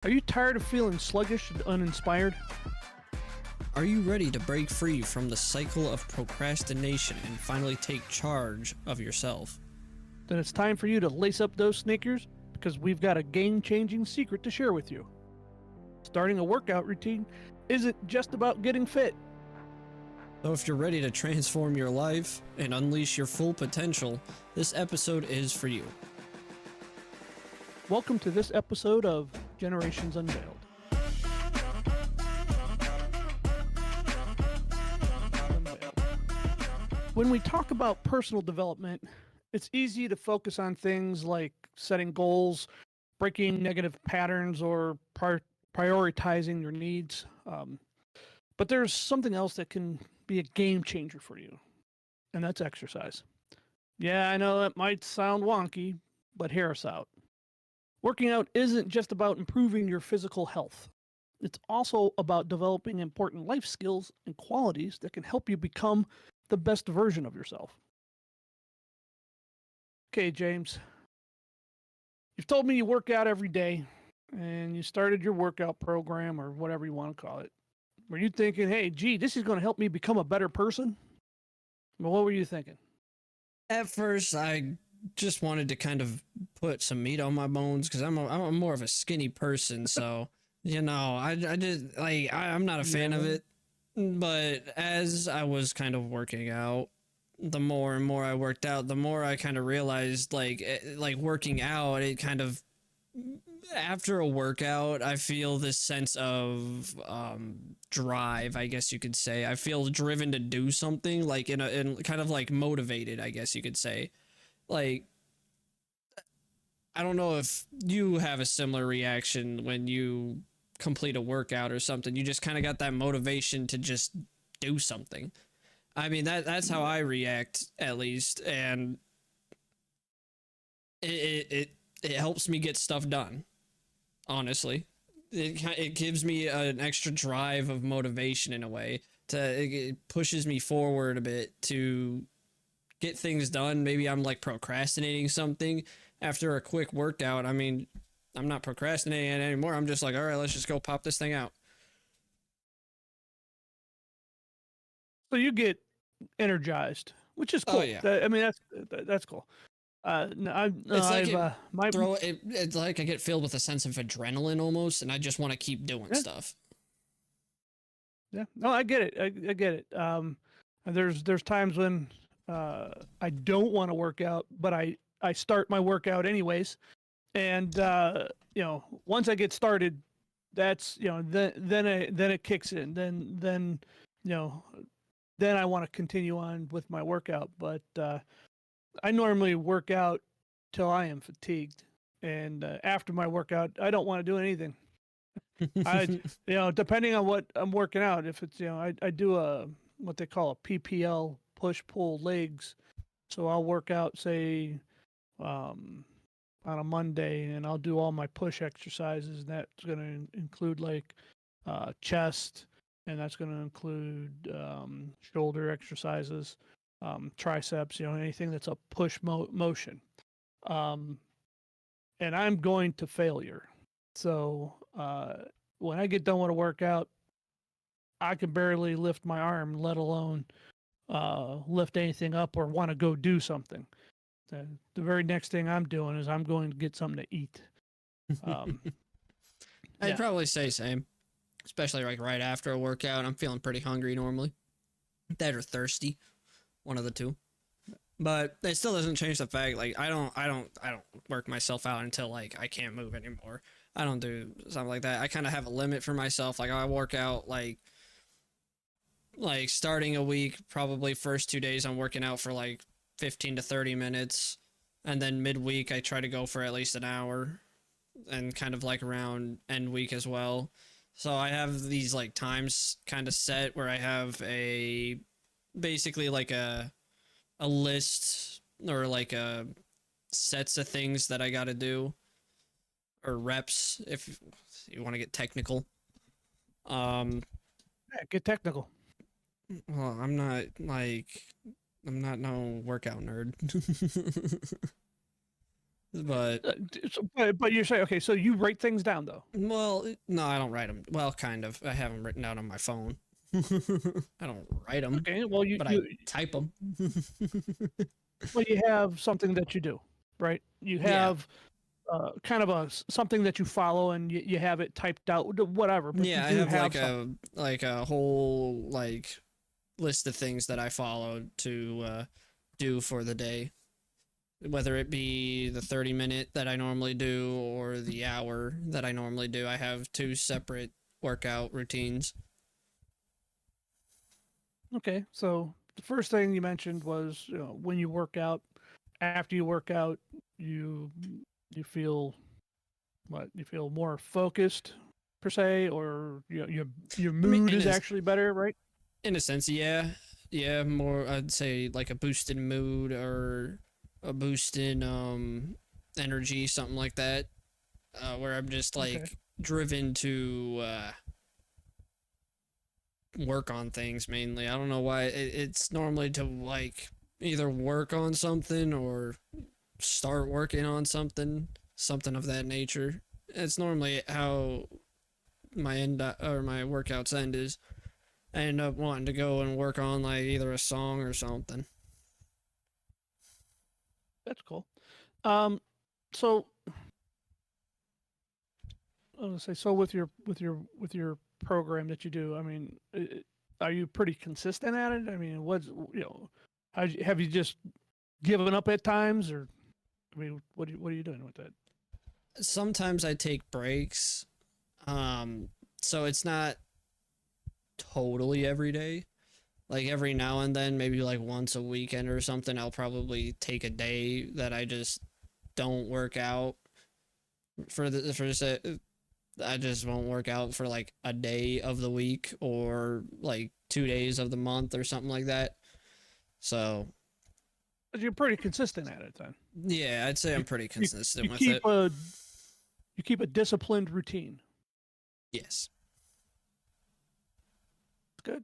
Are you tired of feeling sluggish and uninspired? Are you ready to break free from the cycle of procrastination and finally take charge of yourself? Then it's time for you to lace up those sneakers because we've got a game-changing secret to share with you. Starting a workout routine isn't just about getting fit. So if you're ready to transform your life and unleash your full potential, this episode is for you. Welcome to this episode of Generations Unveiled. When we talk about personal development, it's easy to focus on things like setting goals, breaking negative patterns, or prioritizing your needs. But there's something else that can be a game changer for you, and that's exercise. Yeah, I know that might sound wonky, but hear us out. Working out isn't just about improving your physical health. It's also about developing important life skills and qualities that can help you become the best version of yourself. Okay, James, you've told me you work out every day and you started your workout program or whatever you want to call it. Were you thinking, hey, gee, this is going to help me become a better person? Well, what were you thinking? At first, I just wanted to kind of put some meat on my bones because I'm more of a skinny person. So, I just like, I'm not a fan of it. But as I was kind of working out, the more and more I worked out, the more I kind of realized like working out, it kind of after a workout, I feel this sense of drive, I guess you could say. I feel driven to do something, like in kind of like motivated, I guess you could say. Like, I don't know if you have a similar reaction when you complete a workout or something. You just kind of got that motivation to just do something. I mean, that's how I react, at least, and it helps me get stuff done. Honestly, it gives me an extra drive of motivation in a way. It pushes me forward a bit to get things done. Maybe I'm like procrastinating something after a quick workout. I mean, I'm not procrastinating anymore. I'm just like, all right, let's just go pop this thing out. So you get energized, which is Oh cool. yeah. I mean, that's cool. No, It's like it's like I get filled with a sense of adrenaline almost, and I just want to keep doing yeah, stuff. yeah. No, I get it. I get it. There's times when I don't want to work out, but I start my workout anyways, and once I get started, that's then it kicks in. Then you know then I want to continue on with my workout, but I normally work out till I am fatigued, and after my workout, I don't want to do anything. I, depending on what I'm working out, if it's, I do a what they call a PPL, push pull legs. So I'll work out, say, um, on a Monday, and I'll do all my push exercises, and that's going to include like chest, and that's going to include shoulder exercises, triceps, anything that's a push motion. Um, and I'm going to failure. So when I get done with a workout, I can barely lift my arm, let alone lift anything up or want to go do something. The very next thing I'm doing is I'm going to get something to eat. Um, I'd yeah. probably say same, especially like right after a workout. I'm feeling pretty hungry normally, that or thirsty, one of the two. But it still doesn't change the fact like I don't work myself out until like I can't move anymore. I don't do something like that. I kind of have a limit for myself. Like I work out like starting a week, probably first 2 days I'm working out for like 15 to 30 minutes, and then midweek I try to go for at least an hour, and kind of like around end week as well. So I have these like times kind of set where I have a basically like a list or like a sets of things that I got to do, or reps if you want to get technical. Um Yeah, get technical. well, I'm not no workout nerd. But But you're saying, okay, so you write things down though. well, no, I don't write them. Well, kind of. I have them written down on my phone. I don't write them, Okay, well but I type them. well you have something that you do, right? You Yeah. have kind of something that you follow, and you have it typed out, whatever. But you Yeah, I do have have something. like a whole like list of things that I follow to do for the day, whether it be the 30-minute that I normally do or the hour that I normally do. I have two separate workout routines. Okay, so the first thing you mentioned was, when you work out. After you work out, you you feel what? You feel more focused per se, or your I mean, mood is actually better, right? in a sense, yeah, yeah, more. I'd say like a boost in mood or a boost in energy, something like that. Where I'm just Okay. like driven to work on things mainly. I don't know why. It's normally to like either work on something or start working on something, something of that nature. It's normally how my end or my workouts end is. I end up wanting to go and work on like either a song or something. That's cool. Um, so I was gonna say, so with your program that you do, I mean, are you pretty consistent at it? I mean, have you just given up at times, or I mean, what are you doing with that? Sometimes I take breaks. Um, so it's not totally every day. Like every now and then, maybe like once a weekend or something, I'll probably take a day that I just don't work out I just won't work out for like a day of the week or like 2 days of the month or something like that. So But you're pretty consistent at it then. yeah, I'd say You I'm pretty you, consistent you with keep it. a you keep a disciplined routine. Yes. Good.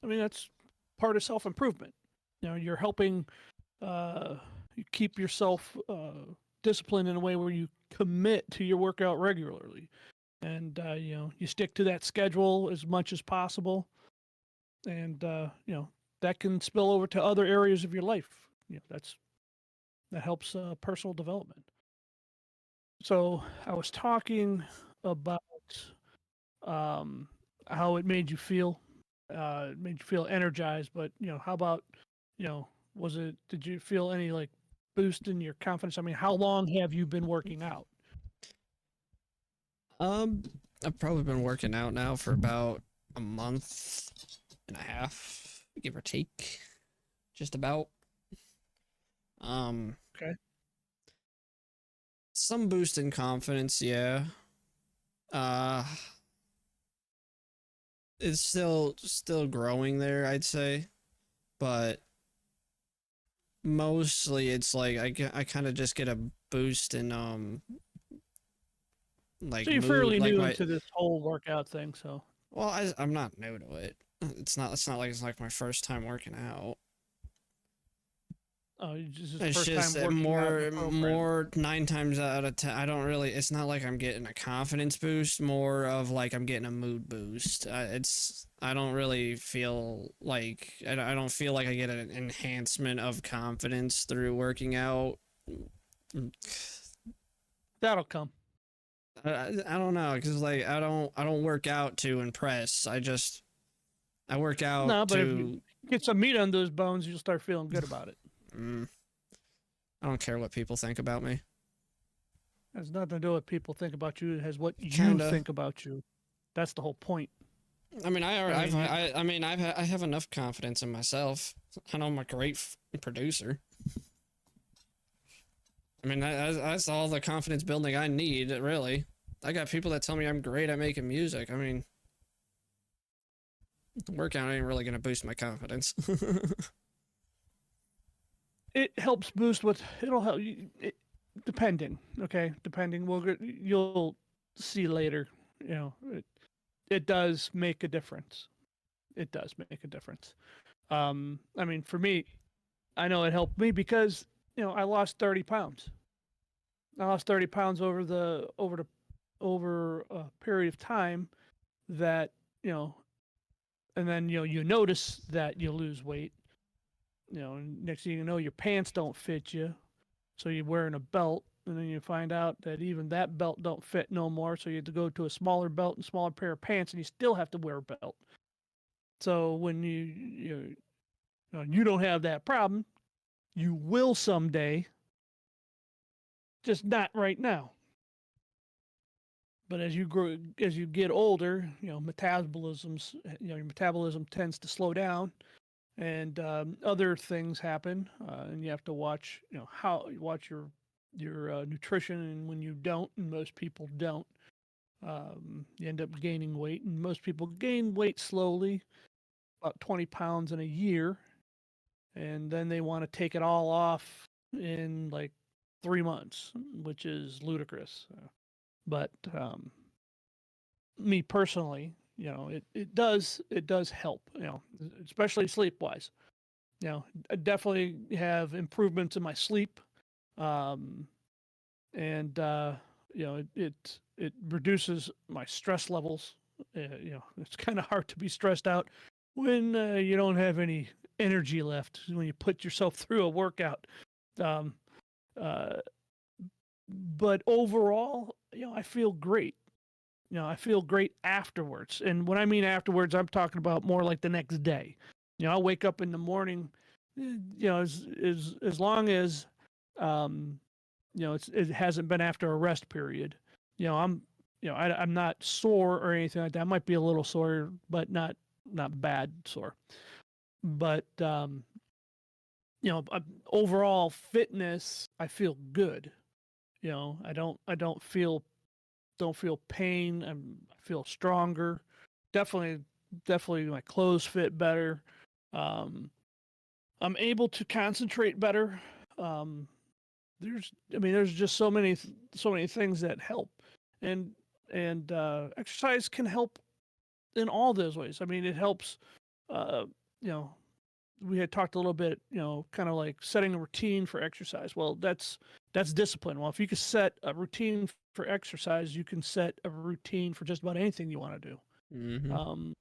I mean, that's part of self improvement. You're helping you keep yourself disciplined in a way where you commit to your workout regularly, and you stick to that schedule as much as possible, and that can spill over to other areas of your life. That helps personal development. So I was talking about um, how it made you feel. It made you feel energized, but how about you know, was it? Did you feel any like boost in your confidence? I mean, how long have you been working out? Um, I've probably been working out now for about a month and a half, give or take, just about. Um, Okay. some boost in confidence, yeah. Uh, it's still growing there, I'd say, but mostly it's like I kind of just get a boost in So like you're mood, fairly like new my into this whole workout thing, so well, I'm not new to it. It's not like it's like my first time working out. this is the It's first just time working out in the program. more 9 times out of 10. I don't really. It's not like I'm getting a confidence boost. More of like I'm getting a mood boost. I don't really feel like I don't feel like I get an enhancement of confidence through working out. That'll come. I don't know because like I don't work out to impress. I work out No, but if you to. get some meat on those bones, you'll start feeling good about it. Mm, I don't care what people think about me. It has nothing to do with what people think about you. It has what you Kinda. think about you. That's the whole point. I mean, I mean, I mean, I have enough confidence in myself. I know I'm a great producer. I mean, that's all the confidence building I need, really. I got people that tell me I'm great at making music. I mean, workout ain't really gonna boost my confidence. it helps boost what it'll help you. Depending, okay, depending. You'll see later. It does make a difference. It does make a difference. I mean, for me, I know it helped me because I lost 30 pounds. I lost 30 pounds over a period of time that, you know, and then, you notice that you lose weight, and next thing you know, your pants don't fit you. So you're wearing a belt, and then you find out that even that belt don't fit no more. So you have to go to a smaller belt and smaller pair of pants, and you still have to wear a belt. So when you don't have that problem, you will someday, just not right now. But as you grow, as you get older, your metabolism tends to slow down, and other things happen, and you have to watch, how you watch your nutrition, and when you don't, and most people don't, you end up gaining weight, and most people gain weight slowly, about 20 pounds in a year, and then they want to take it all off in like 3 months, which is ludicrous. But me personally, it does help, especially sleep wise. I definitely have improvements in my sleep, um, and it reduces my stress levels. It's kind of hard to be stressed out when you don't have any energy left when you put yourself through a workout. Um, uh, but overall, I feel great. I feel great afterwards. And when I mean afterwards, I'm talking about more like the next day. I'll wake up in the morning, as long as, um, it hasn't been after a rest period. I'm, I'm not sore or anything like that. I might be a little sore, but not bad sore. But overall fitness, I feel good. I don't feel pain. I feel stronger. Definitely, my clothes fit better. Um, I'm able to concentrate better. Um, there's just so many things that help, and exercise can help in all those ways. I mean, it helps. Uh, you know, we had talked a little bit, kind of like setting a routine for exercise. Well, that's discipline. Well, if you could set a routine for exercise, you can set a routine for just about anything you want to do. Mm-hmm. Um,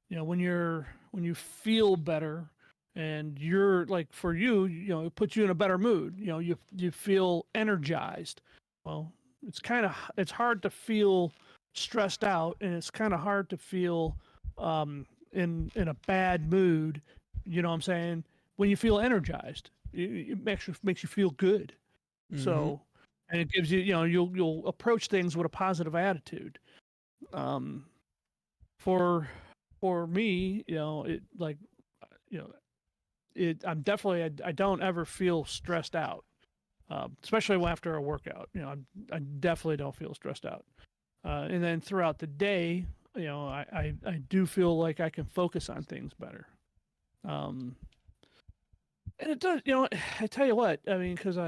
when you feel better, and you're like, for you, it puts you in a better mood. You feel energized. Well, it's hard to feel stressed out, and it's kind of hard to feel in a bad mood. You know what I'm saying? When you feel energized, it makes you feel good. Mm-hmm. So, and it gives you, you'll approach things with a positive attitude. Um, for for me, it like, you know, I'm definitely, I don't ever feel stressed out, especially after a workout. I definitely don't feel stressed out. And then throughout the day, I do feel like I can focus on things better. Um, and it does, I tell you what, I mean, because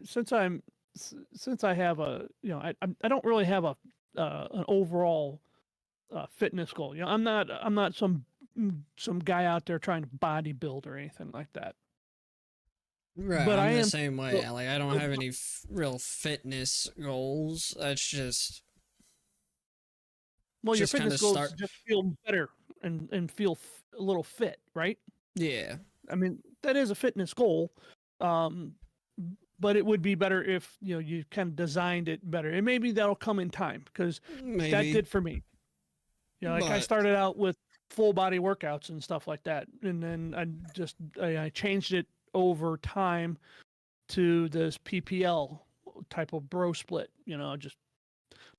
since I have I don't really have an overall fitness goal. I'm not some guy out there trying to bodybuild or anything like that. Right, But I I'm the am. same way. Like, I don't have any real fitness goals. That's Well, your just kind fitness of goals start. just feel better and feel a little fit, right? Yeah, I mean, that is a fitness goal. Um, but it would be better if you kind of designed it better, and maybe that'll come in time, because that maybe, did for me. Like, I but started out with full body workouts and stuff like that, and then I changed it over time to this PPL type of bro split. Just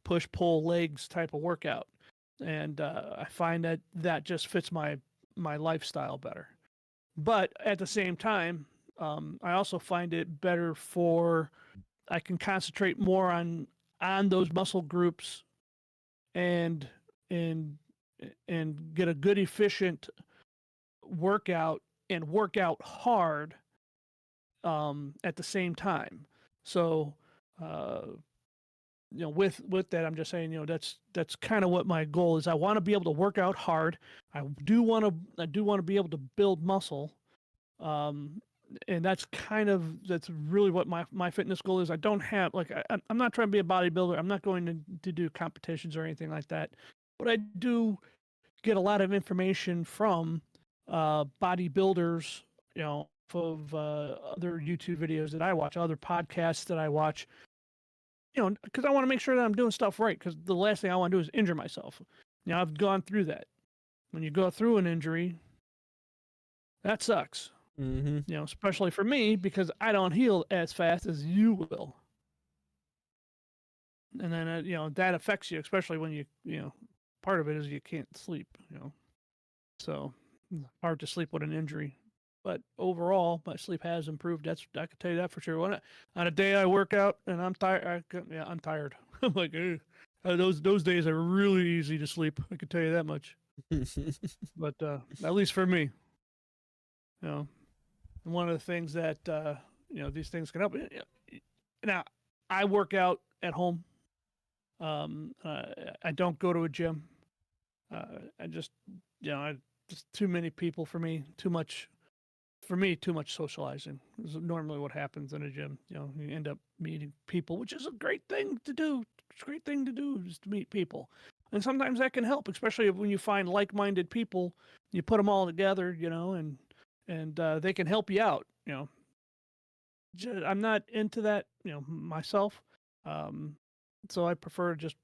push pull legs type of workout, and I find that just fits my lifestyle better. But at the same time, I also find it better for, I can concentrate more on those muscle groups, and and and get a good efficient workout, and work out hard at the same time. So uh, with that, I'm just saying, that's kind of what my goal is. I want to be able to work out hard. I do want to be able to build muscle. Um, and that's really what my fitness goal is. I don't have like I'm not trying to be a bodybuilder. I'm not going to do competitions or anything like that. But I do get a lot of information from bodybuilders, of other YouTube videos that I watch, other podcasts that I watch, because I want to make sure that I'm doing stuff right. Because the last thing I want to do is injure myself. I've gone through that. When you go through an injury, that sucks. Mm-hmm. Especially for me because I don't heal as fast as you will. And then that affects you, especially when part of it is you can't sleep. So hard to sleep with an injury. But overall, my sleep has improved. I can tell you that for sure. On a day I work out and I'm tired, I'm tired. I'm like, those days are really easy to sleep. I can tell you that much. But at least for me, you know, and one of the things that these things can help. Now, I work out at home. I don't go to a gym. I just, just too many people for me. Too much too much socializing is normally what happens in a gym. You end up meeting people, which is a great thing to do. It's a great thing to do is to meet people. And sometimes that can help, especially when you find like-minded people, you put them all together, and they can help you out. I'm not into that, myself. So I prefer to just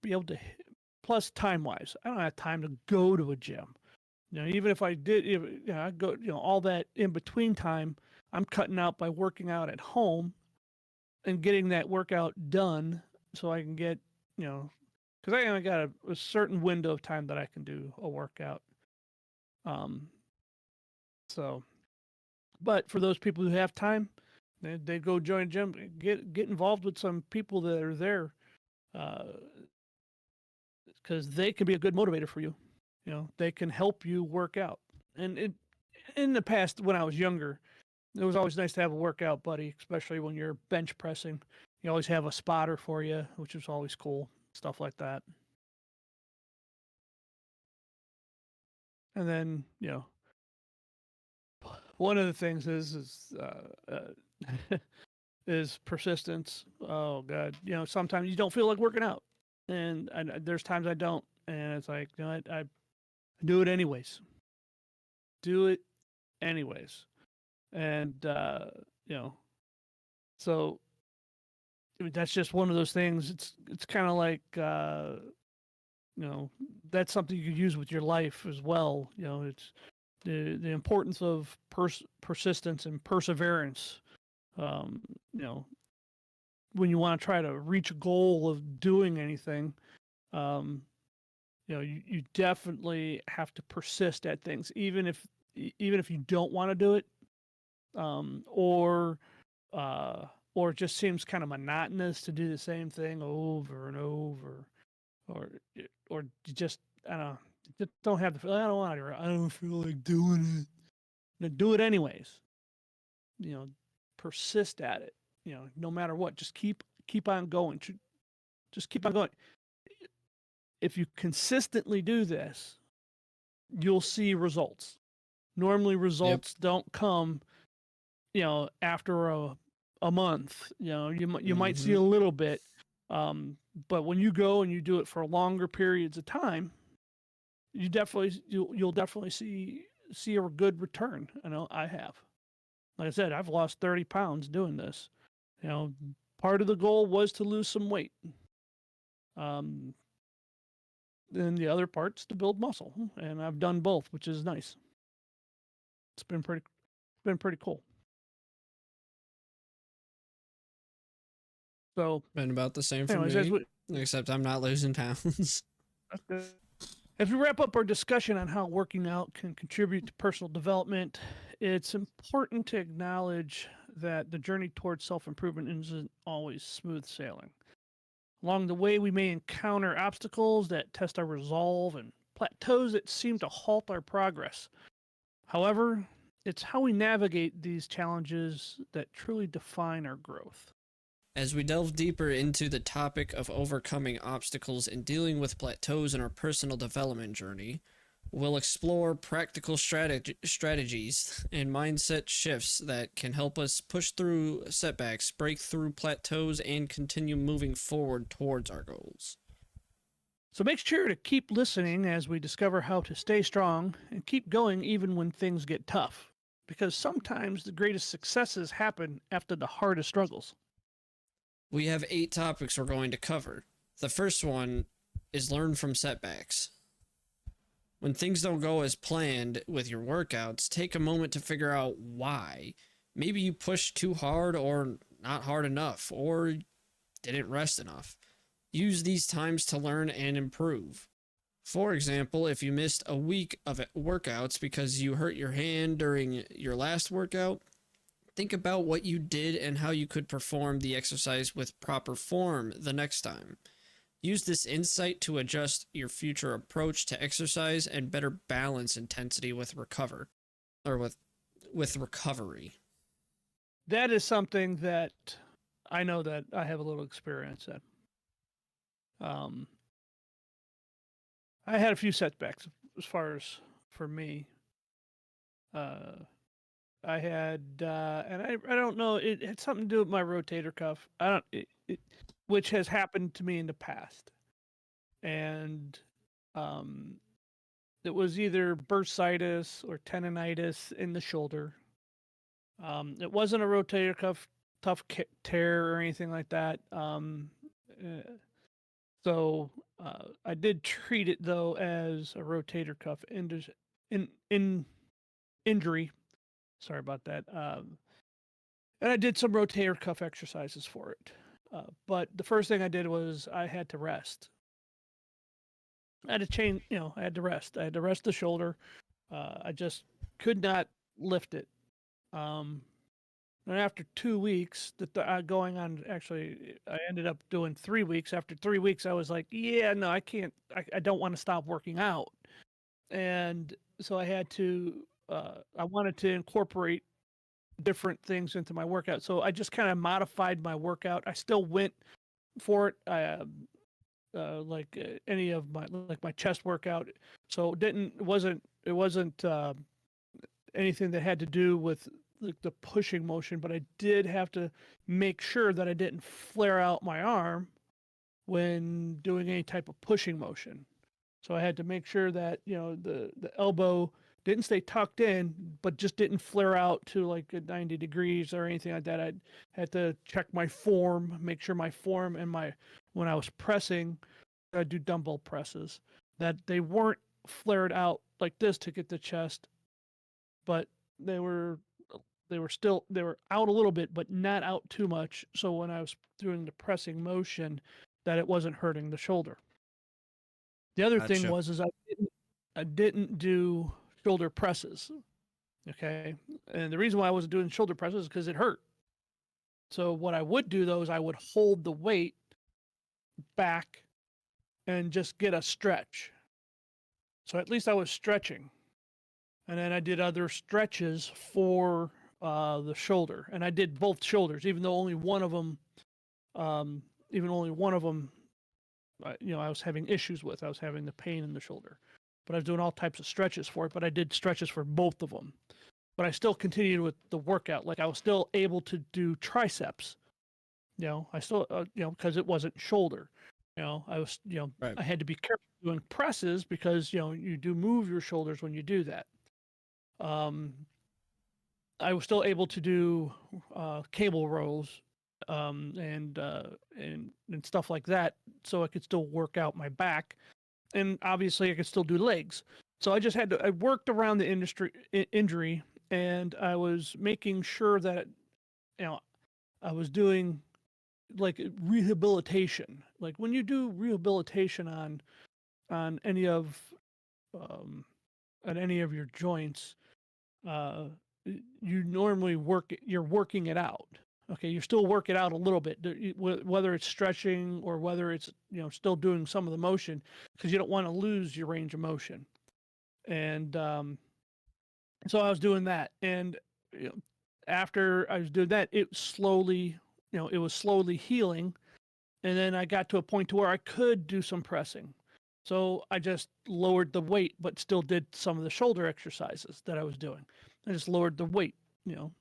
be able to, plus time-wise, I don't have time to go to a gym. Even if I did, I go, all that in between time, I'm cutting out by working out at home and getting that workout done so I can get, because I only got a certain window of time that I can do a workout. Um, so, but for those people who have time, they go join a gym, get involved with some people that are there, because they can be a good motivator for you. They can help you work out. And in the past, when I was younger, it was always nice to have a workout buddy, especially when you're bench pressing. You always have a spotter for you, which is always cool. Stuff like that. And then, one of the things is persistence. Oh God, sometimes you don't feel like working out, and there's times I don't, and it's like, I do it anyways. Do it anyways, and so I mean, that's just one of those things. It's kind of like that's something you could use with your life as well. It's the importance of persistence and perseverance. Um, you know, when you want to try to reach a goal of doing anything, um, you definitely have to persist at things, even if you don't want to do it, or or it just seems kind of monotonous to do the same thing over and over, or or you just I don't know, just don't have the feel. I don't want to. I don't feel like doing it. Do it anyways. You know, persist at it. No matter what, just keep on going. Just keep on going. If you consistently do this, you'll see results. Normally, Yep. results don't come, after a month. You might see Mm-hmm. a little bit, but when you go and you do it for longer periods of time, you'll definitely see a good return. I know I have. Like I said, I've lost 30 pounds doing this. You know, Part of the goal was to lose some weight. Um, and the other part's to build muscle, and I've done both, which is nice. It's been pretty cool. So, Been about the same for anyways, me, except I'm not losing pounds. as we wrap up our discussion on how working out can contribute to personal development, it's important to acknowledge that the journey towards self improvement isn't always smooth sailing. Along the way, we may encounter obstacles that test our resolve and plateaus that seem to halt our progress. However, it's how we navigate these challenges that truly define our growth. As we delve deeper into the topic of overcoming obstacles and dealing with plateaus in our personal development journey, We'll explore practical strategies and mindset shifts that can help us push through setbacks, break through plateaus, and continue moving forward towards our goals. So make sure to keep listening as we discover how to stay strong and keep going even when things get tough. Because sometimes the greatest successes happen after the hardest struggles. We have 8 topics we're going to cover. The first one is learn from setbacks. When things don't go as planned with your workouts, take a moment to figure out why. Maybe you pushed too hard or not hard enough or didn't rest enough. Use these times to learn and improve. For example, if you missed a week of workouts because you hurt your hand during your last workout, think about what you did and how you could perform the exercise with proper form the next time. Use this insight to adjust your future approach to exercise and better balance intensity with recovery. That is something that I know that I have a little experience in. I had a few setbacks as far as for me. I had, and I don't know, it had something to do with my rotator cuff. I don't, which has happened to me in the past, and um, it was either bursitis or tendonitis in the shoulder. It wasn't a rotator cuff tear or anything like that. Uh, so I did treat it though as a rotator cuff in injury. Sorry about that. And I did some rotator cuff exercises for it. But the first thing I did was I had to rest. I had to change, I had to rest. I had to rest the shoulder. I just could not lift it. And after 2 weeks, going on, actually, I ended up doing 3 weeks. After 3 weeks, I was like, yeah, no, I can't, I don't want to stop working out. And so I had to, I wanted to incorporate different things into my workout. So I just kind of modified my workout. I still went for it. Like any of my chest workout. So it wasn't anything that had to do with like the pushing motion, but I did have to make sure that I didn't flare out my arm when doing any type of pushing motion. So I had to make sure that the elbow didn't stay tucked in, but just didn't flare out to like 90 degrees or anything like that. I had to check my form, make sure my form and when I was pressing, I do dumbbell presses, that they weren't flared out like this to get the chest, but they were they were out a little bit, but not out too much. So when I was doing the pressing motion, that it wasn't hurting the shoulder. The other thing Gotcha. was is I didn't do shoulder presses. Okay. And the reason why I wasn't doing shoulder presses is because it hurt. So what I would do though is I would hold the weight back and just get a stretch. So at least I was stretching. And then I did other stretches for the shoulder. And I did both shoulders, even though only one of them, I was having issues with. I was having the pain in the shoulder. But I was doing all types of stretches for it. But I did stretches for both of them. But I still continued with the workout. Like I was still able to do triceps. I still, because it wasn't shoulder. I was, Right. I had to be careful doing presses because, you do move your shoulders when you do that. I was still able to do cable rows and stuff like that, so I could still work out my back, and obviously I could still do legs. So I worked around the injury, and I was making sure that I was doing like rehabilitation. Like when you do rehabilitation on any of um, on any of your joints, uh, you normally you're working it out. Okay, you still work it out a little bit, whether it's stretching or whether it's still doing some of the motion, because you don't want to lose your range of motion. And so I was doing that, and after I was doing that, it was slowly healing, and then I got to a point to where I could do some pressing. So I just lowered the weight, but still did some of the shoulder exercises that I was doing. I just lowered the weight, you know.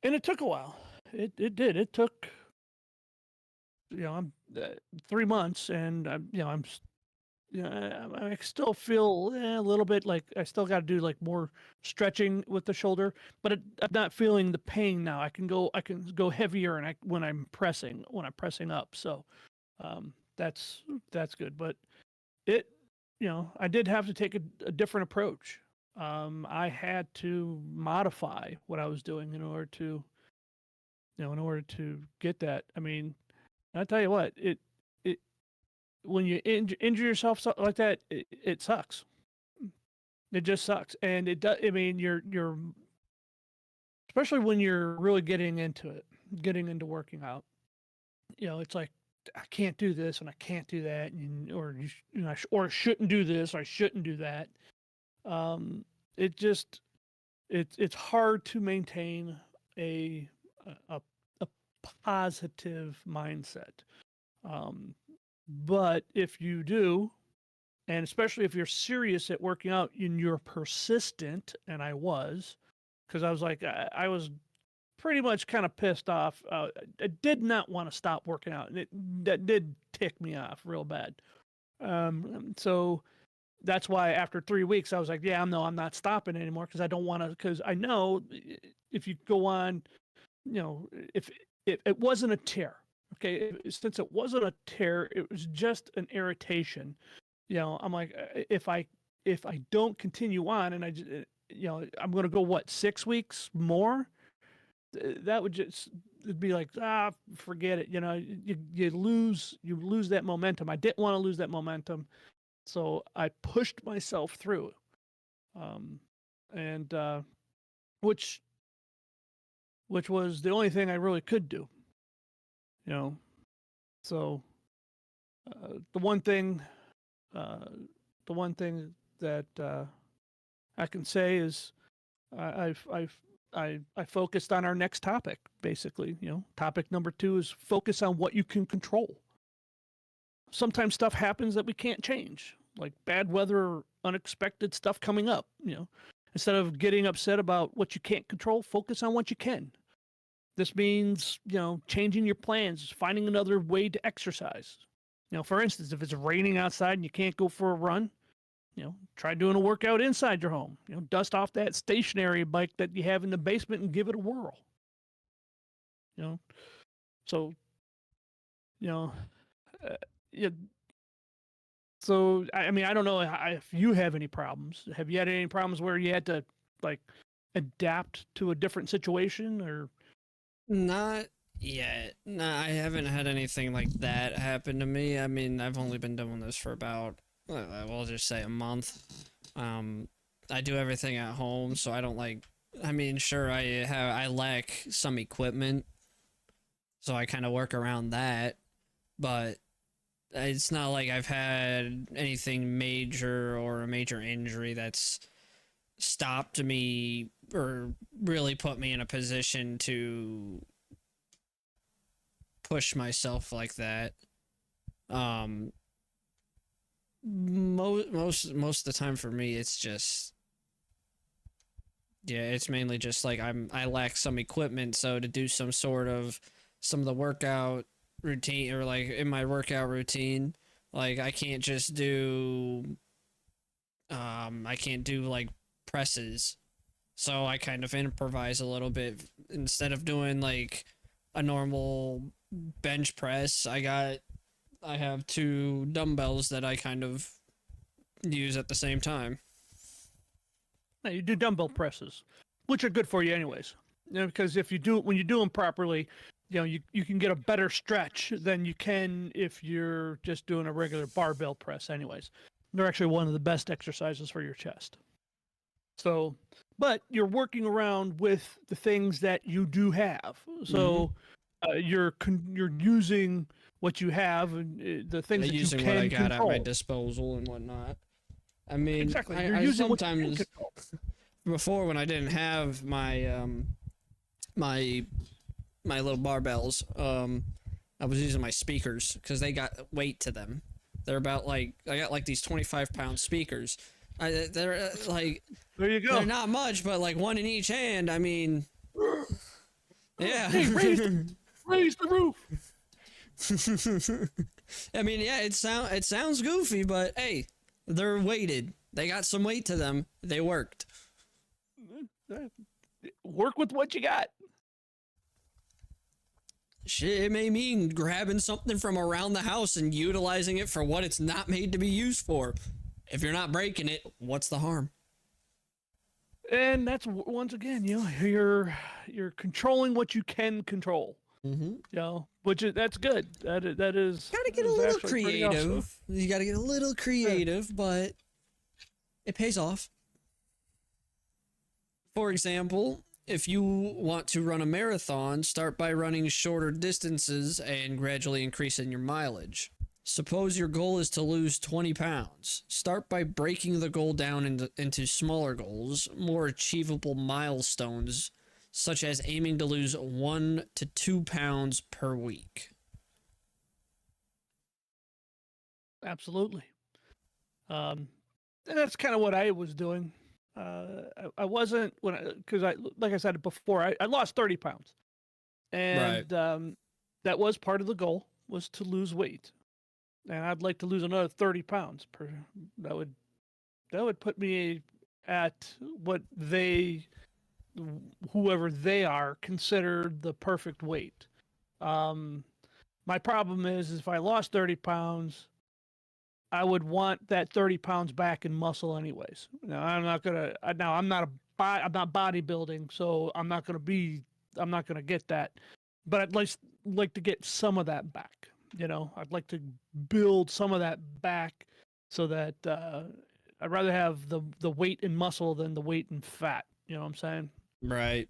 And it took a while. It did. It took, I'm 3 months, and I'm I still feel a little bit like I still got to do like more stretching with the shoulder, but I'm not feeling the pain now. I can go heavier, and when I'm pressing up. So that's good. But it, I did have to take a different approach. I had to modify what I was doing in order to get that. I mean, I tell you what, it when you injure yourself like that, it sucks. It just sucks, and it does. I mean, you're especially when you're really getting into it, getting into working out. It's like I can't do this and I can't do that, or I shouldn't do this, or I shouldn't do that. It just it's hard to maintain a a, a positive mindset. Um, but if you do, and especially if you're serious at working out and you're persistent, and I was, because I was like, I was pretty much kind of pissed off. I did not want to stop working out, and that did tick me off real bad. So that's why after 3 weeks, I was like, yeah, I'm not stopping anymore, because I don't want to, because I know if you go on, if it wasn't a tear, okay, since it wasn't a tear, it was just an irritation. I'm like, if I don't continue on, and I'm going to go, what, 6 weeks more, that would just, it'd be like, forget it. You lose that momentum. I didn't want to lose that momentum, so I pushed myself through, and which was the only thing I really could do. So the one thing uh, the one thing that I can say is I focused on our next topic. Basically, topic number 2 is focus on what you can control. Sometimes stuff happens that we can't change, like bad weather or unexpected stuff coming up. Instead of getting upset about what you can't control, focus on what you can. This means, changing your plans, finding another way to exercise. For instance, if it's raining outside and you can't go for a run, try doing a workout inside your home. Dust off that stationary bike that you have in the basement and give it a whirl. So, uh, yeah. So, I mean, I don't know if you have any problems. Have you had any problems where you had to, like, adapt to a different situation, or? Not yet. Nah, I haven't had anything like that happen to me. I mean, I've only been doing this for about, we'll just say, a month. I do everything at home, so I don't like. I mean, sure, I lack some equipment, so I kind of work around that, but it's not like I've had anything major or a major injury that's stopped me or really put me in a position to push myself like that. Um, most of the time for me, it's just, yeah, it's mainly just like I lack some equipment, so to do some of the workout routine, or like in my workout routine, like I can't do like presses, so I kind of improvise a little bit. Instead of doing like a normal bench press, I have two dumbbells that I kind of use at the same time. No, you do dumbbell presses, which are good for you anyways. Because when you do them properly, you can get a better stretch than you can if you're just doing a regular barbell press anyways. They're actually one of the best exercises for your chest. So, but you're working around with the things that you do have. So, you're using what you have, and the things that you Using can what I got control. at my disposal and whatnot. I mean, Exactly. You're I using what you can sometimes control. before, when I didn't have my my little barbells, I was using my speakers because they got weight to them. They're about like I got like these 25-pound speakers. They're like There you they're go. not much, but like one in each hand. I mean, yeah. Hey, raise the roof. I mean, yeah, it sounds goofy, but hey, they're weighted. They got some weight to them. They worked. Work with what you got. Shit, it may mean grabbing something from around the house and utilizing it for what it's not made to be used for. If you're not breaking it, what's the harm? And that's once again, you're controlling what you can control. Mm-hmm. Which is that's good. That is Gotta get a is little actually pretty awesome. creative. You gotta get a little creative, but it pays off. For example, if you want to run a marathon, start by running shorter distances and gradually increasing your mileage. Suppose your goal is to lose 20 pounds. Start by breaking the goal down into smaller goals, more achievable milestones, such as aiming to lose 1 to 2 pounds per week. Absolutely. And that's kind of what I was doing. I wasn't because like I said before, I lost 30 pounds, and Right. that was part of the goal was to lose weight, and I'd like to lose another 30 pounds per. That would put me at what whoever they are, considered the perfect weight. Um, my problem is if I lost 30 pounds, I would want that 30 pounds back in muscle anyways. Now I'm not gonna. Now I'm not bodybuilding, so I'm not gonna get that. But I'd like to get some of that back. I'd like to build some of that back so that I'd rather have the weight in muscle than the weight in fat. You know what I'm saying? Right.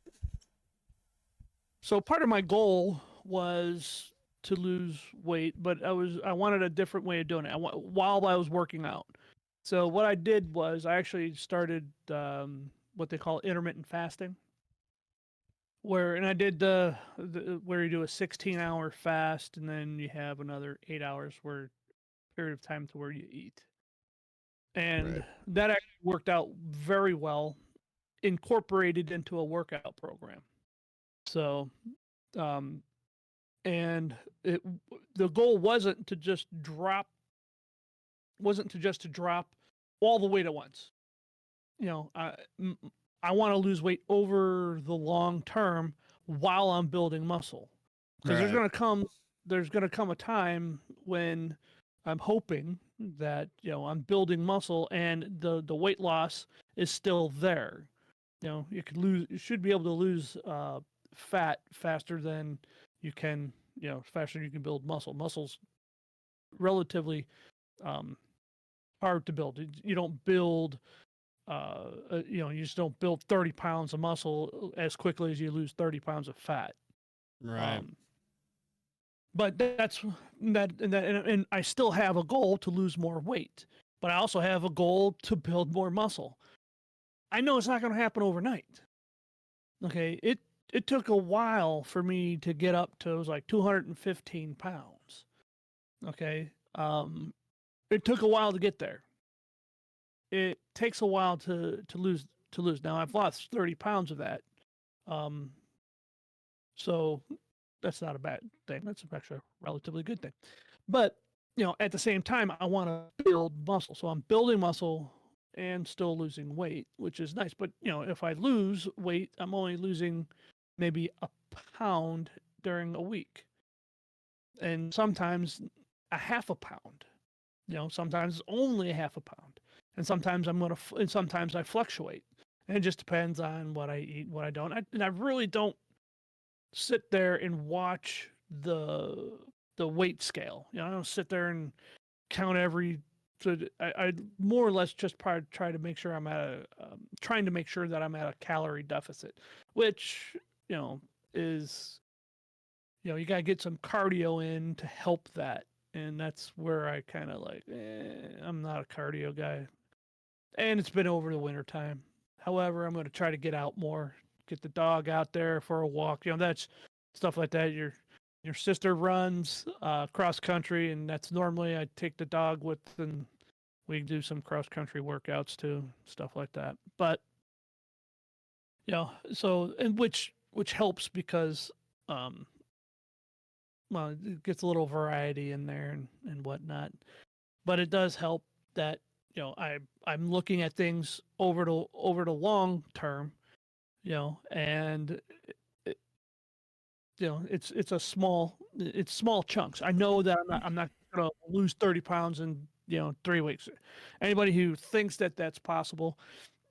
So part of my goal was to lose weight, but I wanted a different way of doing it. While I was working out. So what I did was I actually started what they call intermittent fasting, and I did where you do a 16-hour fast and then you have another 8 hours period of time to where you eat, and Right. that actually worked out very well, incorporated into a workout program. So um, and it the goal wasn't to just to drop all the weight at once. you know i I want to lose weight over the long term while I'm building muscle, because Right. there's going to come a time when I'm hoping that I'm building muscle and the weight loss is still there. You should be able to lose fat faster than faster than you can build muscle's relatively um, hard to build. You don't build you just don't build 30 pounds of muscle as quickly as you lose 30 pounds of fat. Right. um, but and I still have a goal to lose more weight, but I also have a goal to build more muscle. I know it's not going to happen overnight. Okay, it took a while for me to get up to, it was like 215 pounds. Okay. It took a while to get there. It takes a while to lose. Now I've lost 30 pounds of that. Um, so that's not a bad thing. That's actually a relatively good thing. But at the same time, I want to build muscle. So I'm building muscle and still losing weight, which is nice. But if I lose weight, I'm only losing maybe a pound during a week, and sometimes a half a pound. Sometimes only a half a pound, and and sometimes I fluctuate, and it just depends on what I eat, what I don't. And I really don't sit there and watch the weight scale. I don't sit there and count every. So I more or less just try to make sure trying to make sure that I'm at a calorie deficit, which is you gotta get some cardio in to help that, and that's where I kind of like, I'm not a cardio guy, and it's been over the winter time. However, I'm going to try to get out more, get the dog out there for a walk. That's stuff like that. Your sister runs cross country, and that's normally I take the dog with, and we do some cross country workouts too, stuff like that. But so and which helps because um, well, it gets a little variety in there and whatnot. But it does help that I'm looking at things over the long term, and it, it's small chunks. I know that I'm not gonna lose 30 pounds in 3 weeks. Anybody who thinks that that's possible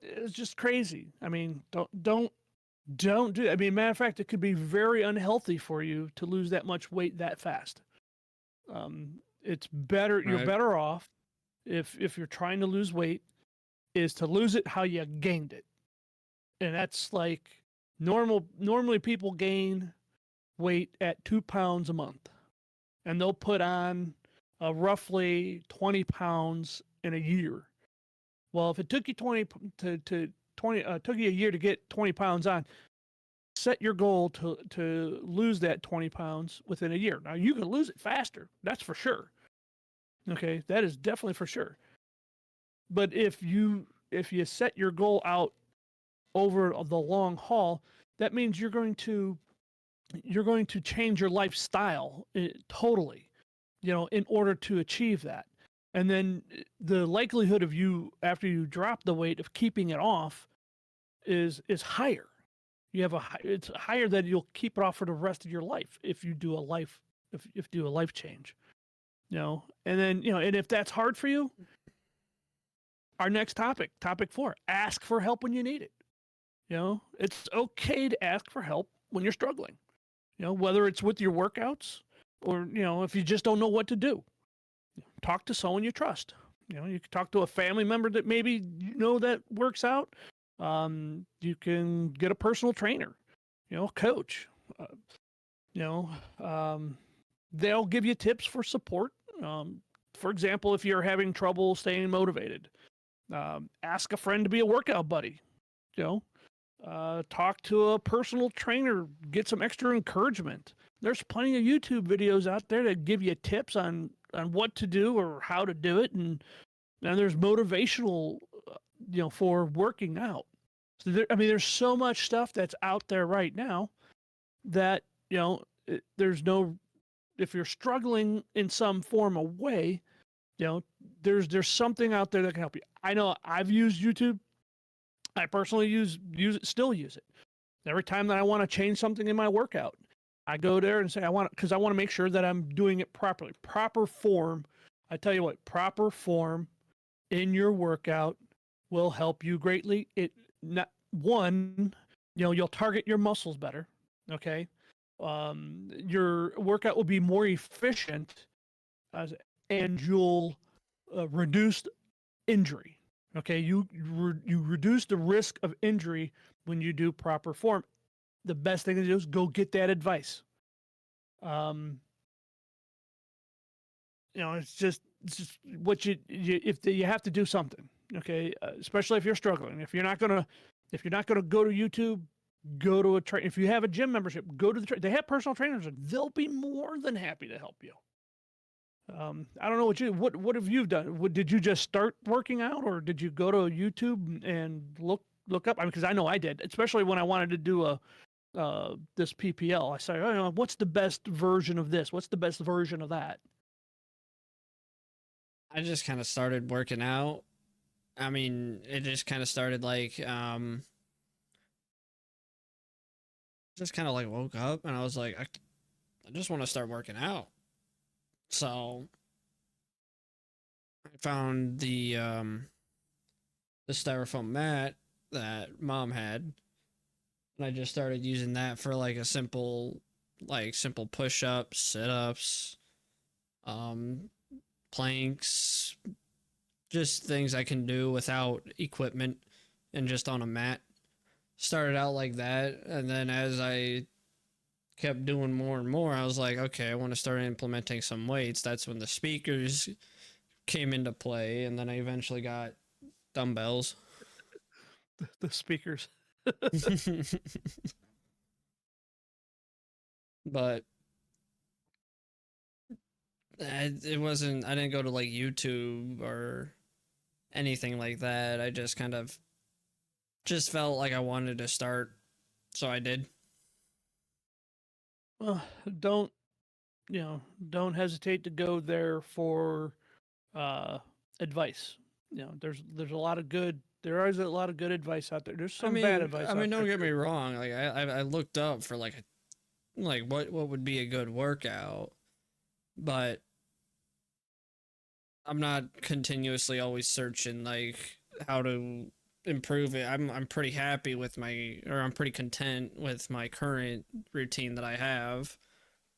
is just crazy. I mean, don't do. I mean, matter of fact, it could be very unhealthy for you to lose that much weight that fast. It's better. You're Right. better off if you're trying to lose weight is to lose it how you gained it, and that's like normally people gain weight at 2 pounds a month, and they'll put on roughly 20 pounds in a year. Well, if it took you 20 to 20 took you a year to get 20 pounds on, set your goal to lose that 20 pounds within a year. Now you can lose it faster, that's for sure. Okay, that is definitely for sure. But if you set your goal out over the long haul, that means you're going to change your lifestyle totally, in order to achieve that. And then the likelihood of you after you drop the weight of keeping it off is higher. It's higher that you'll keep it off for the rest of your life if you do a life change. And then and if that's hard for you, our next topic 4, ask for help when you need it. It's okay to ask for help when you're struggling. Whether it's with your workouts or if you just don't know what to do, talk to someone you trust. You can talk to a family member that maybe that works out. You can get a personal trainer, coach. Uh, you know, they'll give you tips for support. For example, if you're having trouble staying motivated, ask a friend to be a workout buddy. You know, talk to a personal trainer, get some extra encouragement. There's plenty of YouTube videos out there that give you tips on what to do or how to do it, and there's motivational, for working out. So there's so much stuff that's out there right now that there's no. If you're struggling in some form of way, there's something out there that can help you. I know I've used YouTube. I personally still use it. Every time that I want to change something in my workout, I go there and say because I want to make sure that I'm doing it properly. Proper form. I tell you what, proper form in your workout will help you greatly. It not one, you'll target your muscles better. Okay. Your workout will be more efficient, and you'll reduce injury. Okay, you reduce the risk of injury when you do proper form. The best thing to do is go get that advice. Um, it's just what if you have to do something. Okay, especially if you're struggling. If you're not gonna go to YouTube, go to a train. If you have a gym membership, go to they have personal trainers. They'll be more than happy to help you. I don't know what have you done? Did you just start working out, or did you go to YouTube and look up? I mean, because I know I did, especially when I wanted to do this PPL. I said, what's the best version of this? What's the best version of that? I just kind of started working out. I mean, it just kind of started like just kind of like woke up and I was like I just want to start working out. So I found the styrofoam mat that mom had, and I just started using that for like a simple push-ups, sit-ups, um planks, just things I can do without equipment and just on a mat. Started out like that, and then as I kept doing more and more, I was like, okay, I want to start implementing some weights. That's when the speakers came into play, and then I eventually got dumbbells. The speakers. But It wasn't. I didn't go to like YouTube or anything like that. I just kind of just felt like I wanted to start, so I did. Well, don't don't hesitate to go there for uh, advice. There's a lot of good. There is a lot of good advice out there. There's some bad I advice out mean, don't there get me too. wrong. Like I looked up for like what would be a good workout, but I'm not continuously always searching like how to improve it. I'm pretty happy with I'm pretty content with my current routine that I have.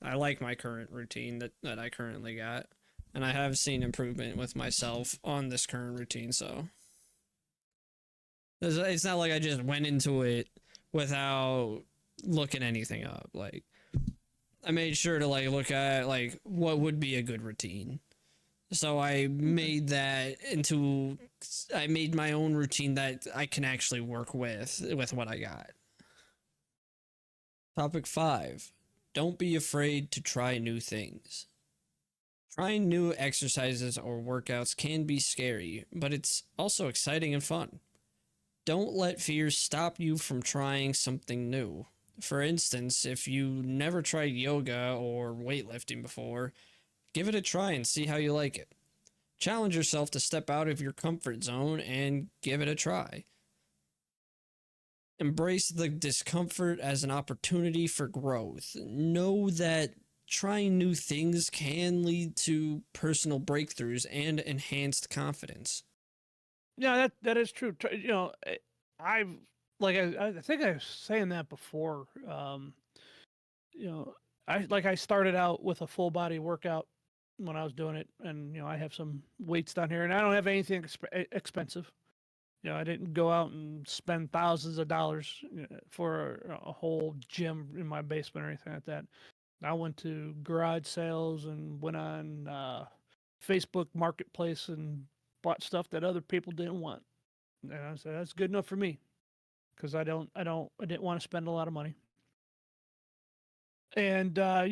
I like my current routine that I currently got. And I have seen improvement with myself on this current routine, so it's not like I just went into it without looking anything up. Like I made sure to like look at like what would be a good routine. So Okay. I made my own routine that I can actually work with what I got. Topic 5. Don't be afraid to try new things. Trying new exercises or workouts can be scary, but it's also exciting and fun. Don't let fears stop you from trying something new. For instance, if you never tried yoga or weightlifting before, give it a try and see how you like it. Challenge yourself to step out of your comfort zone and give it a try. Embrace the discomfort as an opportunity for growth. Know that trying new things can lead to personal breakthroughs and enhanced confidence. Yeah, that is true. I've I think I was saying that before. You know, I started out with a full body workout when I was doing it, and I have some weights down here, and I don't have anything expensive. I didn't go out and spend thousands of dollars for a whole gym in my basement or anything like that. I went to garage sales and went on Facebook Marketplace and bought stuff that other people didn't want. And I said that's good enough for me because I didn't want to spend a lot of money. And I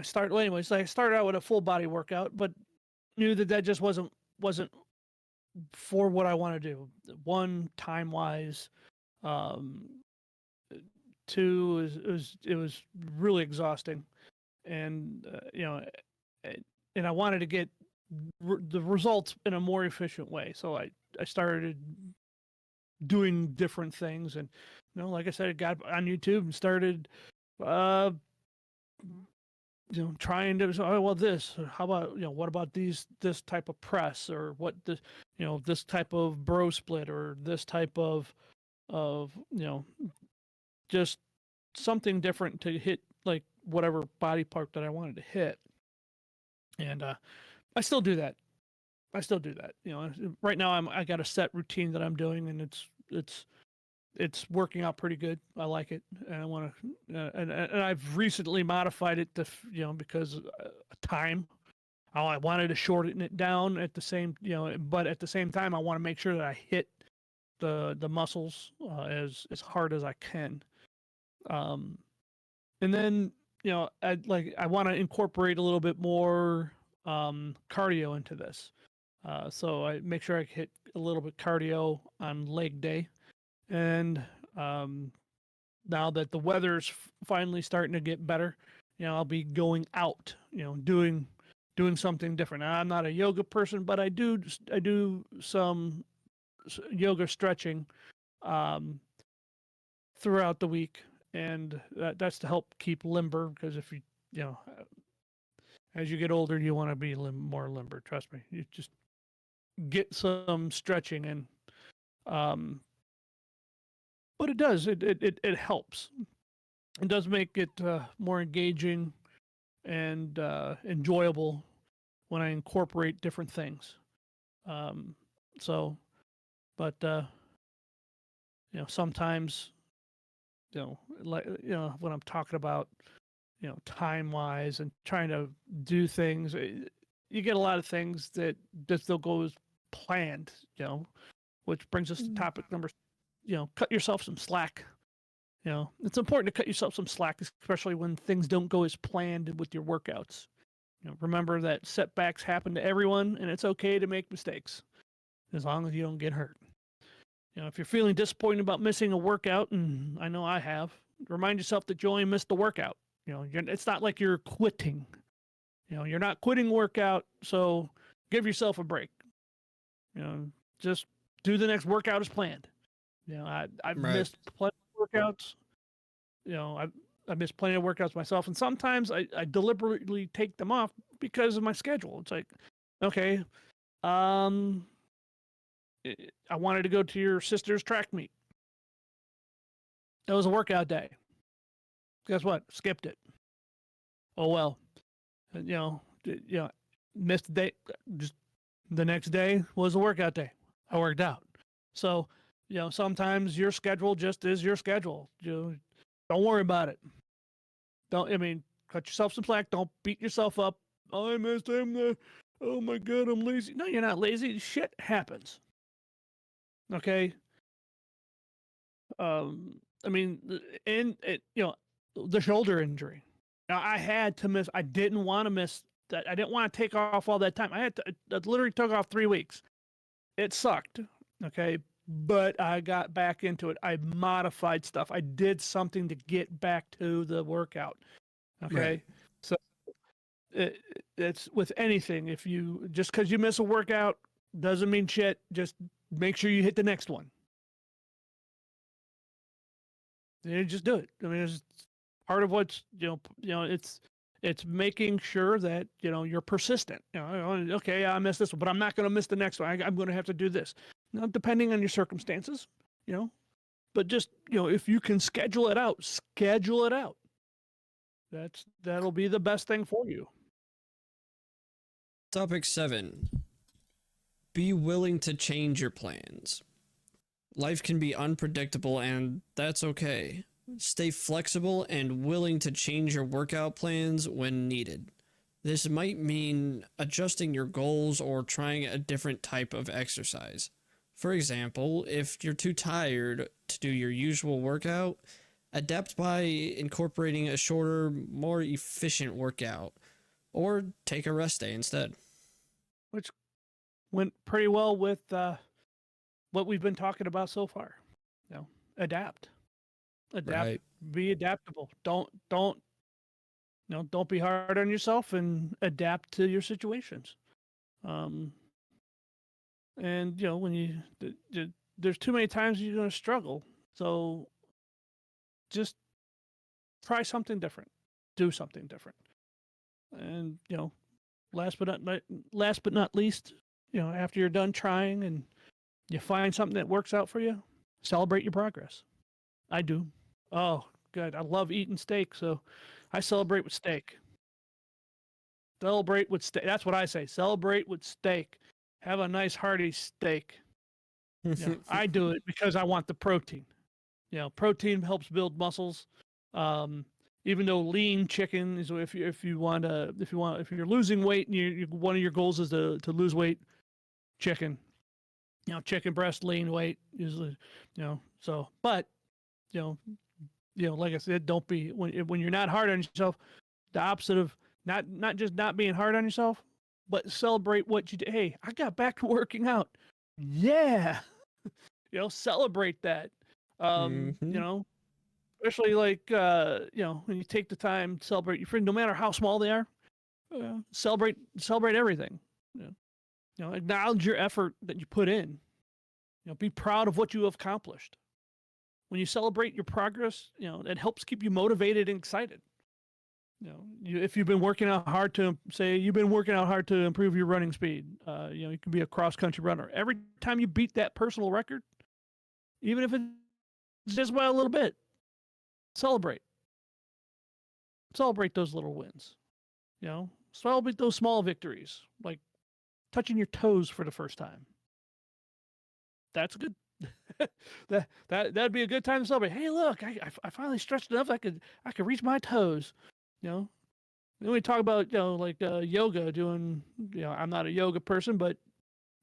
started well, anyways. I started out with a full body workout, but knew that just wasn't for what I want to do. One, time wise, um, two, it was really exhausting, and and I wanted to get the results in a more efficient way. So I started doing different things, and like I said, I got on YouTube and started uh trying to this, how about what about this type of press, or what this this type of bro split, or this type of just something different to hit like whatever body part that I wanted to hit. And I still do that. Right now I got a set routine that I'm doing, and it's working out pretty good. I like it, and I want to, and I've recently modified it to, because time. I wanted to shorten it down at the same, but at the same time, I want to make sure that I hit the muscles as hard as I can. Um, and then I want to incorporate a little bit more cardio into this. So I make sure I hit a little bit cardio on leg day, and um, now that the weather's finally starting to get better, I'll be going out, doing something different. Now, I'm not a yoga person, but I do some yoga stretching um, throughout the week, and that's to help keep limber. Because if you know, as you get older, you want to be more limber. Trust me. You just get some stretching in. Um, but it does. It helps. It does make it more engaging and enjoyable when I incorporate different things. Um, so, but sometimes when I'm talking about time wise and trying to do things, you get a lot of things that just don't go as planned. Which brings us to topic number. Cut yourself some slack. It's important to cut yourself some slack, especially when things don't go as planned with your workouts. Remember that setbacks happen to everyone, and it's okay to make mistakes as long as you don't get hurt. If you're feeling disappointed about missing a workout, and I know I have, remind yourself that you only missed the workout. It's not like you're quitting. You're not quitting workout, so give yourself a break. Just do the next workout as planned. I've Right. missed plenty of workouts. I missed plenty of workouts myself, and sometimes I deliberately take them off because of my schedule. It's like, okay, I wanted to go to your sister's track meet. It was a workout day. Guess what? Skipped it. Oh well. Missed the day. Just the next day was a workout day. I worked out. So, sometimes your schedule just is your schedule. Don't worry about it. Cut yourself some slack. Don't beat yourself up. Oh, I missed him. Oh my God, I'm lazy. No, you're not lazy. Shit happens. Okay. The shoulder injury. Now I had to miss. I didn't want to miss that. I didn't want to take off all that time. I literally took off 3 weeks. It sucked. Okay. But I got back into it. I modified stuff. I did something to get back to the workout. Okay. Right. So it's with anything. If you just because you miss a workout doesn't mean shit. Just make sure you hit the next one. Just do it. It's part of what's it's making sure that you're persistent. Okay, I missed this one, but I'm not going to miss the next one. I'm going to have to do this. Now, depending on your circumstances, but just if you can schedule it out, schedule it out. That'll be the best thing for you. Topic 7. Be willing to change your plans. Life can be unpredictable, and that's okay. Stay flexible and willing to change your workout plans when needed. This might mean adjusting your goals or trying a different type of exercise. For example, if you're too tired to do your usual workout, adapt by incorporating a shorter, more efficient workout, or take a rest day instead. Which went pretty well with what we've been talking about so far. Adapt. Right. Be adaptable. Don't be hard on yourself and adapt to your situations. And when there's too many times you're going to struggle. So just try something different. Do something different. And last but not least, after you're done trying and you find something that works out for you, celebrate your progress. I do. Oh, good. I love eating steak, so I celebrate with steak. Celebrate with steak. That's what I say. Celebrate with steak. Have a nice hearty steak. I do it because I want the protein. Protein helps build muscles. Even though lean chicken is if you're losing weight and one of your goals is to lose weight, chicken. Chicken breast, lean weight usually. So but like I said, don't be when you're not hard on yourself. The opposite of not just not being hard on yourself, but celebrate what you did. Hey, I got back to working out. Yeah, celebrate that. Especially like when you take the time to celebrate your friend, no matter how small they are. Celebrate everything. Acknowledge your effort that you put in. Be proud of what you have accomplished. When you celebrate your progress, it helps keep you motivated and excited. If you've been working out hard to improve your running speed, you can be a cross country runner. Every time you beat that personal record, even if it's just by a little bit, celebrate those little wins. Celebrate those small victories, like touching your toes for the first time. That's good. That'd be a good time to celebrate. Hey, look, I finally stretched enough. I could reach my toes. Then we talk about yoga. Doing I'm not a yoga person, but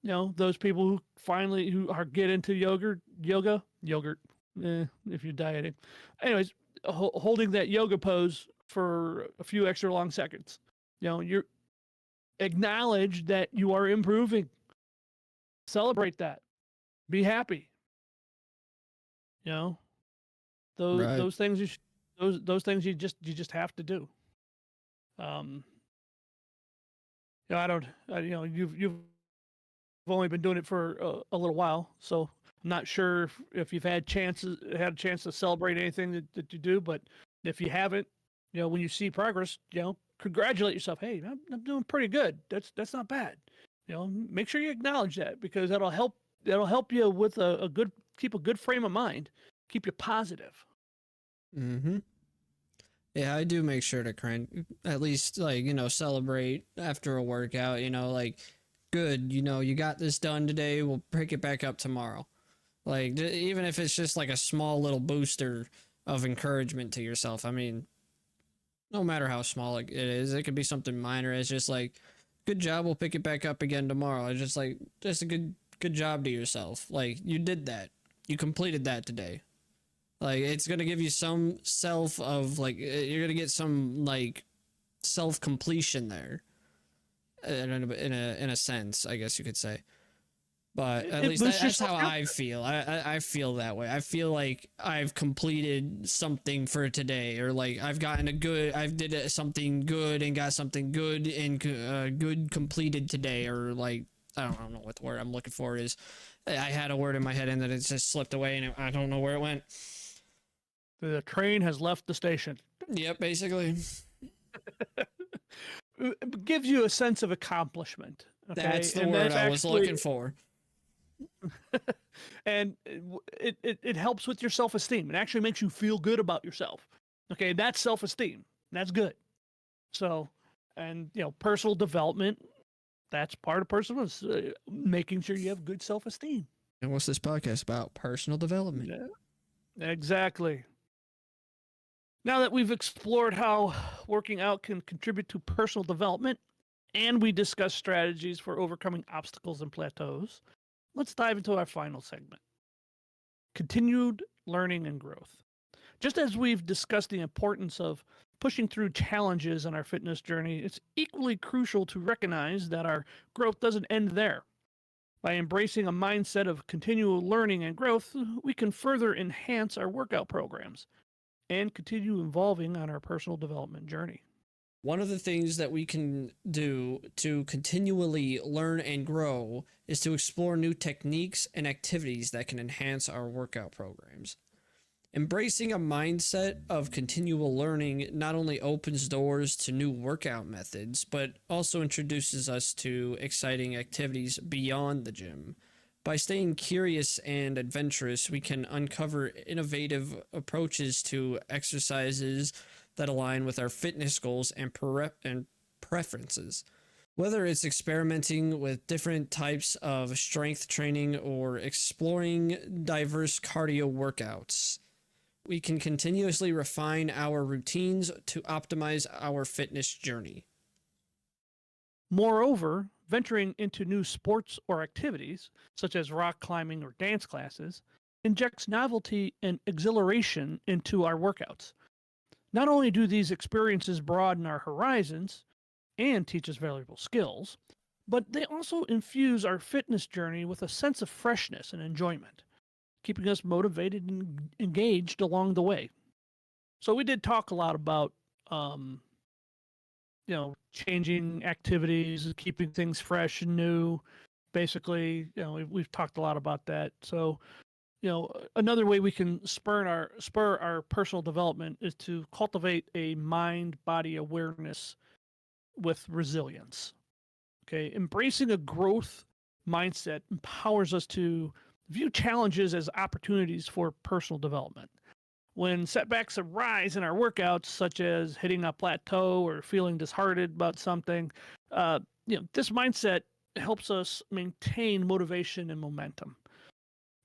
those people who get into yogurt, if you're dieting. Anyways, holding that yoga pose for a few extra long seconds. You're acknowledge that you are improving. Celebrate that. Be happy. You know, Right. those things those things you just have to do. Um, I don't. You've only been doing it for a little while, so I'm not sure if you've had a chance to celebrate anything that you do. But if you haven't, when you see progress, congratulate yourself. Hey, I'm doing pretty good. That's not bad. Make sure you acknowledge that, because that'll help. That'll help you with a good keep a good frame of mind, keep you positive. Mm-hmm. Yeah, I do make sure to at least like, celebrate after a workout, like good, you got this done today, we'll pick it back up tomorrow. Like even if it's just like a small little booster of encouragement to yourself. I mean, no matter how small it is, it could be something minor. It's just like, good job, we'll pick it back up again tomorrow. It's just like, just a good job to yourself. Like you did that. You completed that today. Like it's gonna give you some self of like you're gonna get some like self completion there, in a sense, I guess you could say. But at It least boosts your that's self how I confidence. feel. I feel that way. I feel like I've completed something for today, or like I've did something good and got something good and good completed today, or like I don't know what the word I'm looking for is. I had a word in my head and then it just slipped away and I don't know where it went. The train has left the station. Yep, basically. It gives you a sense of accomplishment. That's Okay, the and word that's I was actually looking for. and it helps with your self-esteem. It actually makes you feel good about yourself. Okay, that's self-esteem. That's good. So, and personal development, that's part of personal making sure you have good self-esteem. And what's this podcast about? Personal development. Yeah, exactly. Now that we've explored how working out can contribute to personal development, and we discussed strategies for overcoming obstacles and plateaus, let's dive into our final segment: continued learning and growth. Just as we've discussed the importance of pushing through challenges in our fitness journey, it's equally crucial to recognize that our growth doesn't end there. By embracing a mindset of continual learning and growth, we can further enhance our workout programs and continue evolving on our personal development journey. One of the things that we can do to continually learn and grow is to explore new techniques and activities that can enhance our workout programs. Embracing a mindset of continual learning not only opens doors to new workout methods, but also introduces us to exciting activities beyond the gym. By staying curious and adventurous, we can uncover innovative approaches to exercises that align with our fitness goals and preferences. Whether it's experimenting with different types of strength training or exploring diverse cardio workouts, we can continuously refine our routines to optimize our fitness journey. Moreover, venturing into new sports or activities, such as rock climbing or dance classes, injects novelty and exhilaration into our workouts. Not only do these experiences broaden our horizons and teach us valuable skills, but they also infuse our fitness journey with a sense of freshness and enjoyment, keeping us motivated and engaged along the way. So we did talk a lot about um, changing activities, keeping things fresh and new. Basically, we've talked a lot about that. So, another way we can spur our personal development is to cultivate a mind body awareness with resilience. Okay, embracing a growth mindset empowers us to view challenges as opportunities for personal development. When setbacks arise in our workouts, such as hitting a plateau or feeling disheartened about something, this mindset helps us maintain motivation and momentum.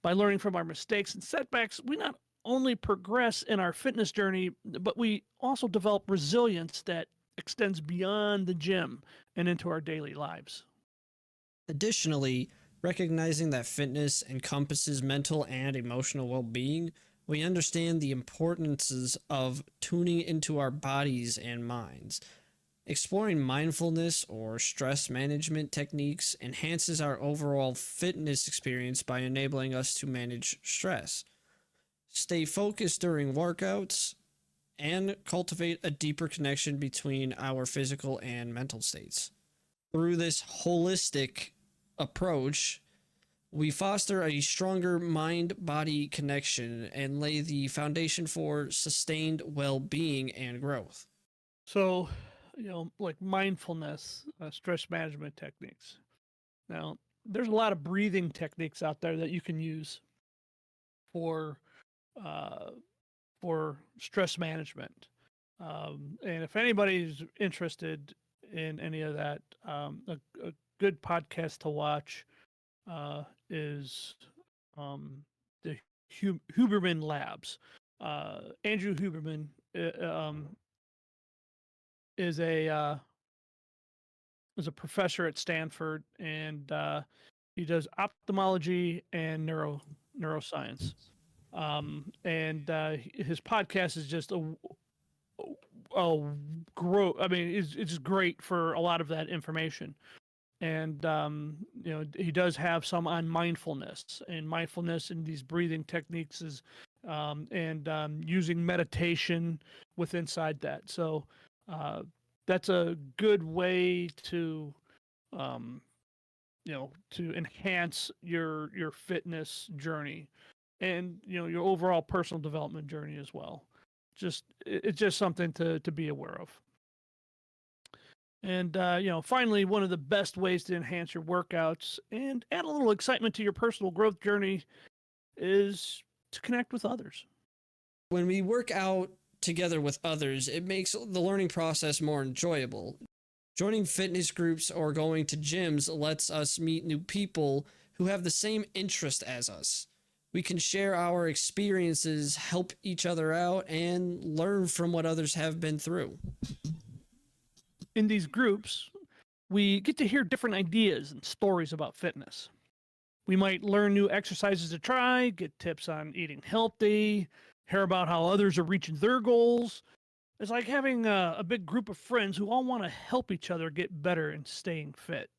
By learning from our mistakes and setbacks, we not only progress in our fitness journey, but we also develop resilience that extends beyond the gym and into our daily lives. Additionally, recognizing that fitness encompasses mental and emotional well being, we understand the importances of tuning into our bodies and minds. Exploring mindfulness or stress management techniques enhances our overall fitness experience by enabling us to manage stress, stay focused during workouts, and cultivate a deeper connection between our physical and mental states. Through this holistic approach, we foster a stronger mind-body connection and lay the foundation for sustained well-being and growth. So, like mindfulness, stress management techniques. Now, there's a lot of breathing techniques out there that you can use for uh, stress management. And if anybody's interested in any of that, a good podcast to watch is the Huberman Labs. Andrew Huberman is a professor at Stanford, and he does ophthalmology and neuroscience. And his podcast is just a grow. I mean, it's just great for a lot of that information. And he does have some on mindfulness, and these breathing techniques is and using meditation with inside that. So that's a good way to um, to enhance your fitness journey, and your overall personal development journey as well. It's just something to be aware of. And finally, one of the best ways to enhance your workouts and add a little excitement to your personal growth journey is to connect with others. When we work out together with others, it makes the learning process more enjoyable. Joining fitness groups or going to gyms lets us meet new people who have the same interest as us. We can share our experiences, help each other out, and learn from what others have been through. In these groups, we get to hear different ideas and stories about fitness. We might learn new exercises to try, get tips on eating healthy, hear about how others are reaching their goals. It's like having a big group of friends who all want to help each other get better and staying fit.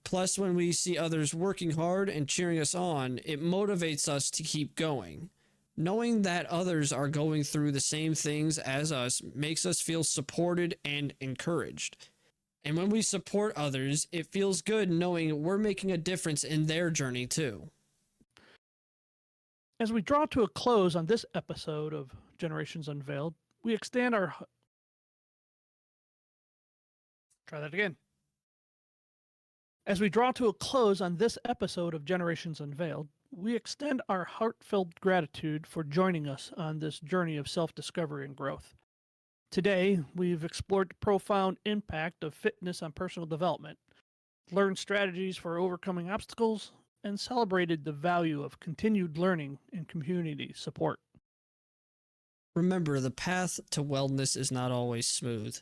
Plus, when we see others working hard and cheering us on, it motivates us to keep going. Knowing that others are going through the same things as us makes us feel supported and encouraged. And when we support others, it feels good knowing we're making a difference in their journey too. As we draw to a close on this episode of Generations Unveiled, we extend our. Try that again. As we draw to a close on this episode of Generations Unveiled, we extend our heartfelt gratitude for joining us on this journey of self-discovery and growth. Today, we've explored the profound impact of fitness on personal development, learned strategies for overcoming obstacles, and celebrated the value of continued learning and community support. Remember, the path to wellness is not always smooth,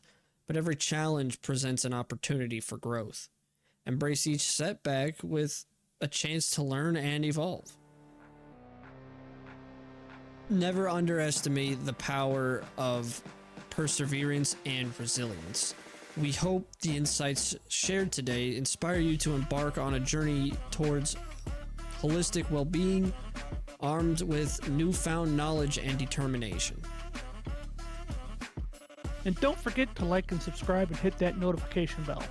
but every challenge presents an opportunity for growth. Embrace each setback with a chance to learn and evolve. Never underestimate the power of perseverance and resilience. We hope the insights shared today inspire you to embark on a journey towards holistic well-being, armed with newfound knowledge and determination. And don't forget to like and subscribe and hit that notification bell.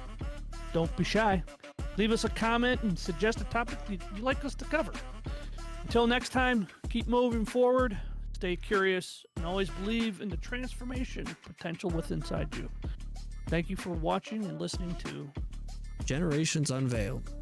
Don't be shy. Leave us a comment and suggest a topic you'd like us to cover. Until next time, keep moving forward, stay curious, and always believe in the transformation potential within inside you. Thank you for watching and listening to Generations Unveiled.